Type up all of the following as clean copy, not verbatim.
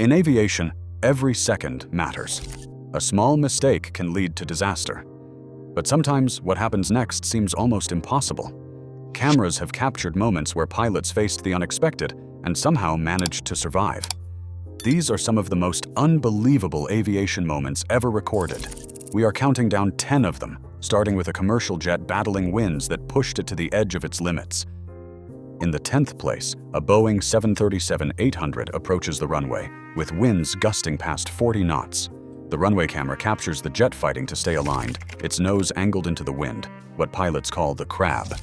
In aviation, every second matters. A small mistake can lead to disaster. But sometimes what happens next seems almost impossible. Cameras have captured moments where pilots faced the unexpected and somehow managed to survive. These are some of the most unbelievable aviation moments ever recorded. We are counting down 10 of them, starting with a commercial jet battling winds that pushed it to the edge of its limits. In the 10th place, a Boeing 737-800 approaches the runway, with winds gusting past 40 knots. The runway camera captures the jet fighting to stay aligned, its nose angled into the wind, what pilots call the crab.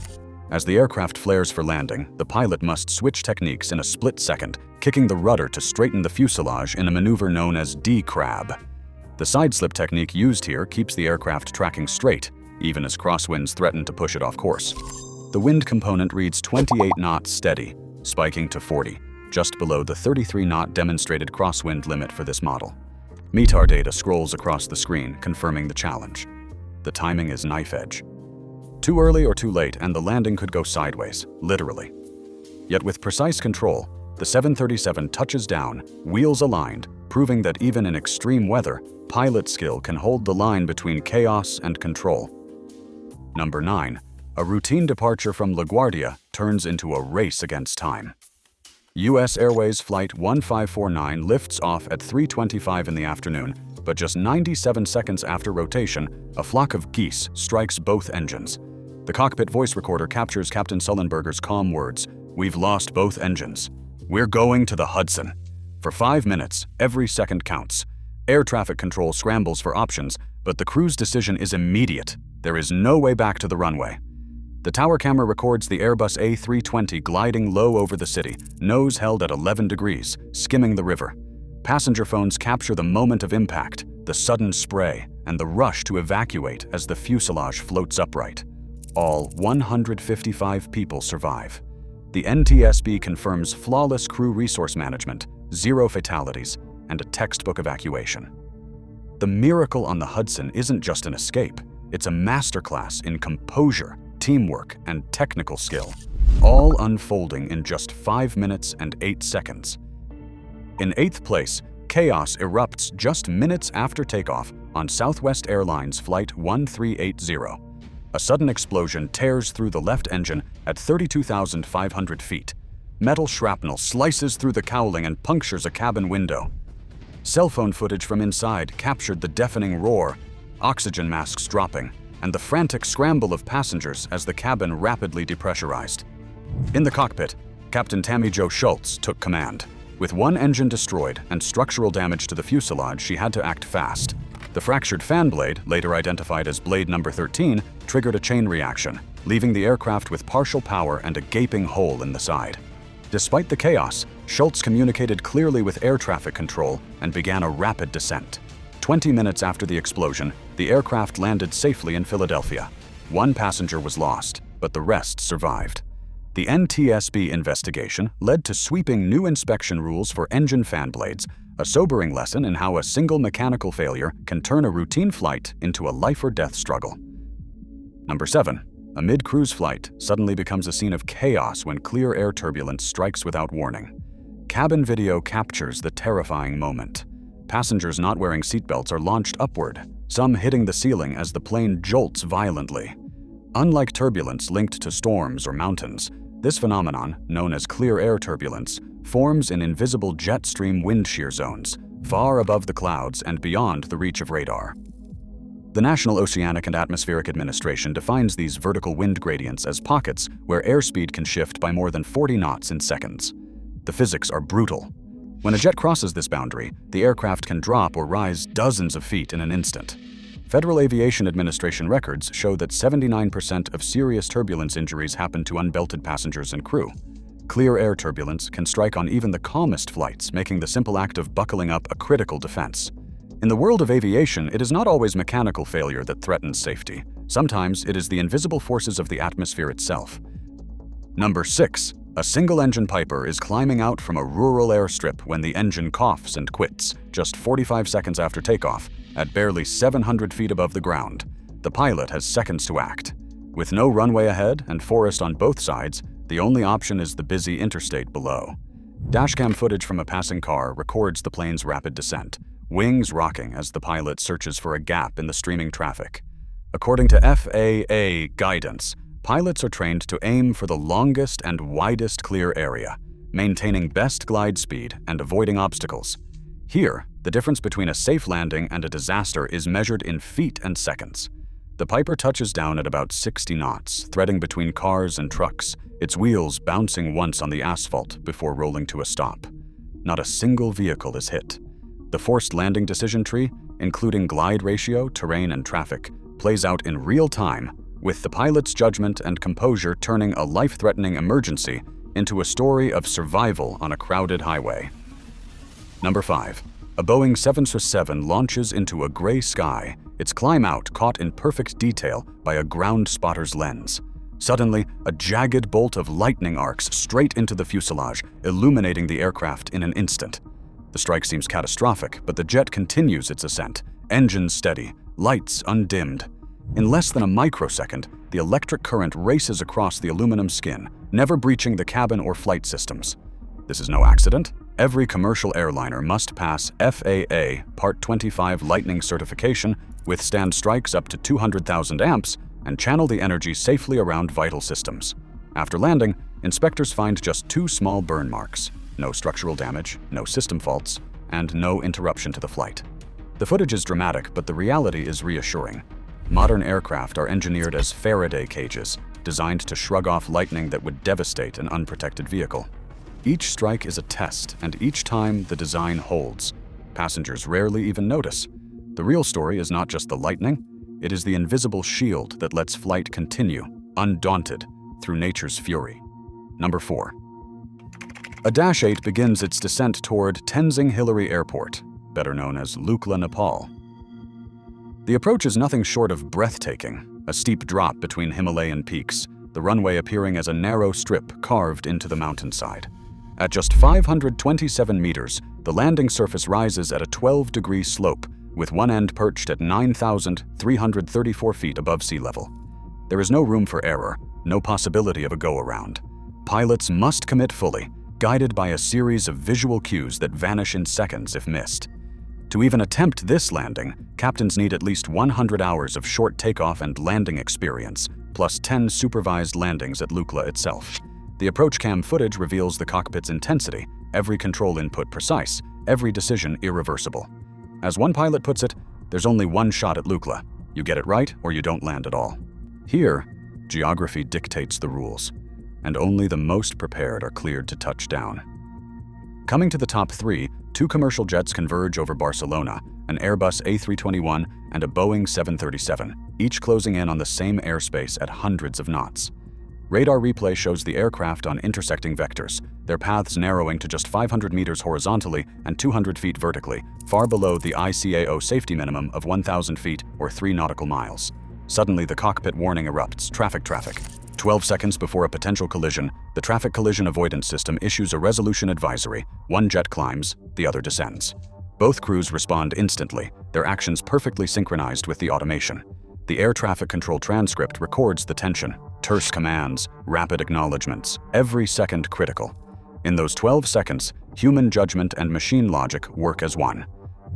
As the aircraft flares for landing, the pilot must switch techniques in a split second, kicking the rudder to straighten the fuselage in a maneuver known as D-crab. The side-slip technique used here keeps the aircraft tracking straight, even as crosswinds threaten to push it off course. The wind component reads 28 knots steady, spiking to 40, just below the 33-knot demonstrated crosswind limit for this model. METAR data scrolls across the screen, confirming the challenge. The timing is knife edge. Too early or too late, and the landing could go sideways, literally. Yet with precise control, the 737 touches down, wheels aligned, proving that even in extreme weather, pilot skill can hold the line between chaos and control. Number 9. A routine departure from LaGuardia turns into a race against time. U.S. Airways Flight 1549 lifts off at 3:25 in the afternoon, but just 97 seconds after rotation, a flock of geese strikes both engines. The cockpit voice recorder captures Captain Sullenberger's calm words, "We've lost both engines. We're going to the Hudson." For 5 minutes, every second counts. Air traffic control scrambles for options, but the crew's decision is immediate. There is no way back to the runway. The tower camera records the Airbus A320 gliding low over the city, nose held at 11 degrees, skimming the river. Passenger phones capture the moment of impact, the sudden spray, and the rush to evacuate as the fuselage floats upright. All 155 people survive. The NTSB confirms flawless crew resource management, 0 fatalities, and a textbook evacuation. The miracle on the Hudson isn't just an escape, it's a masterclass in composure, teamwork, and technical skill, all unfolding in just 5 minutes and 8 seconds. In 8th place, chaos erupts just minutes after takeoff on Southwest Airlines Flight 1380. A sudden explosion tears through the left engine at 32,500 feet. Metal shrapnel slices through the cowling and punctures a cabin window. Cell phone footage from inside captured the deafening roar, oxygen masks dropping, and the frantic scramble of passengers as the cabin rapidly depressurized. In the cockpit, Captain Tammy Jo Schultz took command. With one engine destroyed and structural damage to the fuselage, she had to act fast. The fractured fan blade, later identified as blade number 13, triggered a chain reaction, leaving the aircraft with partial power and a gaping hole in the side. Despite the chaos, Schultz communicated clearly with air traffic control and began a rapid descent. 20 minutes after the explosion, the aircraft landed safely in Philadelphia. One passenger was lost, but the rest survived. The NTSB investigation led to sweeping new inspection rules for engine fan blades, a sobering lesson in how a single mechanical failure can turn a routine flight into a life-or-death struggle. Number 7. A mid-cruise flight suddenly becomes a scene of chaos when clear air turbulence strikes without warning. Cabin video captures the terrifying moment. Passengers not wearing seatbelts are launched upward, some hitting the ceiling as the plane jolts violently. Unlike turbulence linked to storms or mountains, this phenomenon, known as clear air turbulence, forms in invisible jet stream wind shear zones, far above the clouds and beyond the reach of radar. The National Oceanic and Atmospheric Administration defines these vertical wind gradients as pockets where airspeed can shift by more than 40 knots in seconds. The physics are brutal. When a jet crosses this boundary, the aircraft can drop or rise dozens of feet in an instant. Federal Aviation Administration records show that 79% of serious turbulence injuries happen to unbelted passengers and crew. Clear air turbulence can strike on even the calmest flights, making the simple act of buckling up a critical defense. In the world of aviation, it is not always mechanical failure that threatens safety. Sometimes it is the invisible forces of the atmosphere itself. Number 6. A single-engine Piper is climbing out from a rural airstrip when the engine coughs and quits, just 45 seconds after takeoff, at barely 700 feet above the ground. The pilot has seconds to act. With no runway ahead and forest on both sides, the only option is the busy interstate below. Dashcam footage from a passing car records the plane's rapid descent, wings rocking as the pilot searches for a gap in the streaming traffic. According to FAA guidance, pilots are trained to aim for the longest and widest clear area, maintaining best glide speed and avoiding obstacles. Here, the difference between a safe landing and a disaster is measured in feet and seconds. The Piper touches down at about 60 knots, threading between cars and trucks, its wheels bouncing once on the asphalt before rolling to a stop. Not a single vehicle is hit. The forced landing decision tree, including glide ratio, terrain, and traffic, plays out in real time, with the pilot's judgment and composure turning a life-threatening emergency into a story of survival on a crowded highway. Number 5. A Boeing 737 launches into a gray sky, its climb out caught in perfect detail by a ground spotter's lens. Suddenly, a jagged bolt of lightning arcs straight into the fuselage, illuminating the aircraft in an instant. The strike seems catastrophic, but the jet continues its ascent, engines steady, lights undimmed. In less than a microsecond, the electric current races across the aluminum skin, never breaching the cabin or flight systems. This is no accident. Every commercial airliner must pass FAA Part 25 lightning certification, withstand strikes up to 200,000 amps, and channel the energy safely around vital systems. After landing, inspectors find just 2 small burn marks, no structural damage, no system faults, and no interruption to the flight. The footage is dramatic, but the reality is reassuring. Modern aircraft are engineered as Faraday cages, designed to shrug off lightning that would devastate an unprotected vehicle. Each strike is a test, and each time the design holds. Passengers rarely even notice. The real story is not just the lightning, it is the invisible shield that lets flight continue, undaunted, through nature's fury. Number 4. A Dash 8 begins its descent toward Tenzing Hillary Airport, better known as Lukla, Nepal. The approach is nothing short of breathtaking, a steep drop between Himalayan peaks, the runway appearing as a narrow strip carved into the mountainside. At just 527 meters, the landing surface rises at a 12-degree slope, with one end perched at 9,334 feet above sea level. There is no room for error, no possibility of a go-around. Pilots must commit fully, guided by a series of visual cues that vanish in seconds if missed. To even attempt this landing, captains need at least 100 hours of short takeoff and landing experience, plus 10 supervised landings at Lukla itself. The approach cam footage reveals the cockpit's intensity, every control input precise, every decision irreversible. As one pilot puts it, there's only one shot at Lukla. You get it right or you don't land at all. Here, geography dictates the rules, and only the most prepared are cleared to touch down. Coming to the top 3, 2 commercial jets converge over Barcelona, an Airbus A321 and a Boeing 737, each closing in on the same airspace at hundreds of knots. Radar replay shows the aircraft on intersecting vectors, their paths narrowing to just 500 meters horizontally and 200 feet vertically, far below the ICAO safety minimum of 1,000 feet or 3 nautical miles. Suddenly, the cockpit warning erupts, traffic. 12 seconds before a potential collision, the traffic collision avoidance system issues a resolution advisory. One jet climbs, the other descends. Both crews respond instantly, their actions perfectly synchronized with the automation. The air traffic control transcript records the tension, terse commands, rapid acknowledgements, every second critical. In those 12 seconds, human judgment and machine logic work as one.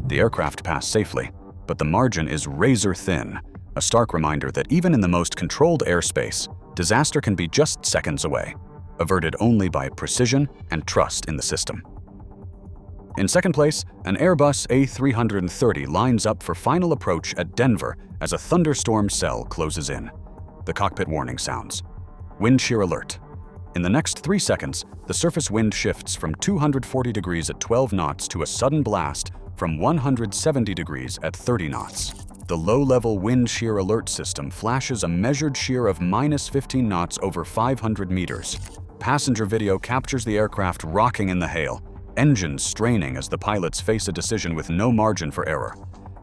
The aircraft pass safely, but the margin is razor thin, a stark reminder that even in the most controlled airspace, disaster can be just seconds away, averted only by precision and trust in the system. In second place, an Airbus A330 lines up for final approach at Denver as a thunderstorm cell closes in. The cockpit warning sounds. Wind shear alert. In the next 3 seconds, the surface wind shifts from 240 degrees at 12 knots to a sudden blast from 170 degrees at 30 knots. The low-level wind shear alert system flashes a measured shear of -15 knots over 500 meters. Passenger video captures the aircraft rocking in the hail, engines straining as the pilots face a decision with no margin for error.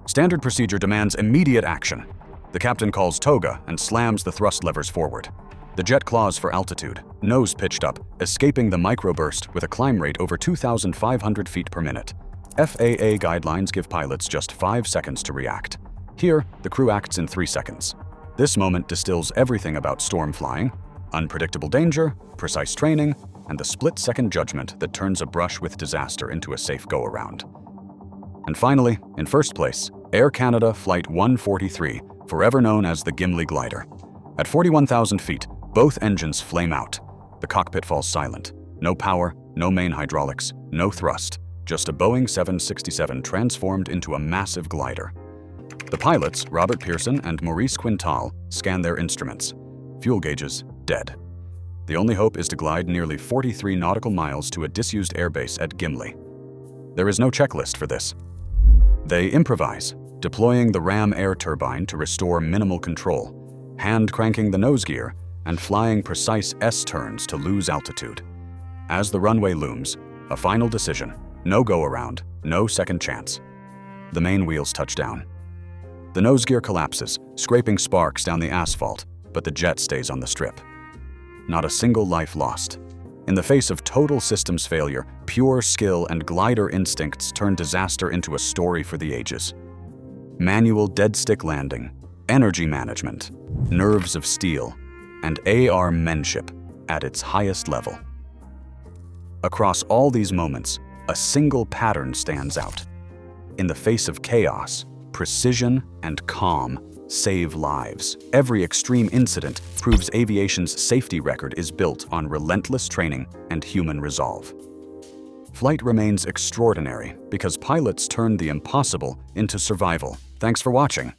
Standard procedure demands immediate action. The captain calls toga and slams the thrust levers forward. The jet claws for altitude, nose pitched up, escaping the microburst with a climb rate over 2,500 feet per minute. FAA guidelines give pilots just 5 seconds to react. Here, the crew acts in 3 seconds. This moment distills everything about storm flying: unpredictable danger, precise training, and the split-second judgment that turns a brush with disaster into a safe go-around. And finally, in first place, Air Canada Flight 143, forever known as the Gimli glider. At 41,000 feet, both engines flame out. The cockpit falls silent. No power, no main hydraulics, no thrust, just a Boeing 767 transformed into a massive glider. The pilots, Robert Pearson and Maurice Quintal, scan their instruments. Fuel gauges dead. The only hope is to glide nearly 43 nautical miles to a disused airbase at Gimli. There is no checklist for this. They improvise, deploying the ram air turbine to restore minimal control, hand-cranking the nose gear, and flying precise S-turns to lose altitude. As the runway looms, a final decision, no go-around, no second chance. The main wheels touch down. The nose gear collapses, scraping sparks down the asphalt, but the jet stays on the strip. Not a single life lost. In the face of total systems failure, pure skill and glider instincts turn disaster into a story for the ages. Manual dead-stick landing, energy management, nerves of steel, and AR-manship at its highest level. Across all these moments, a single pattern stands out. In the face of chaos, precision and calm save lives. Every extreme incident proves aviation's safety record is built on relentless training and human resolve. Flight remains extraordinary because pilots turn the impossible into survival. Thanks for watching.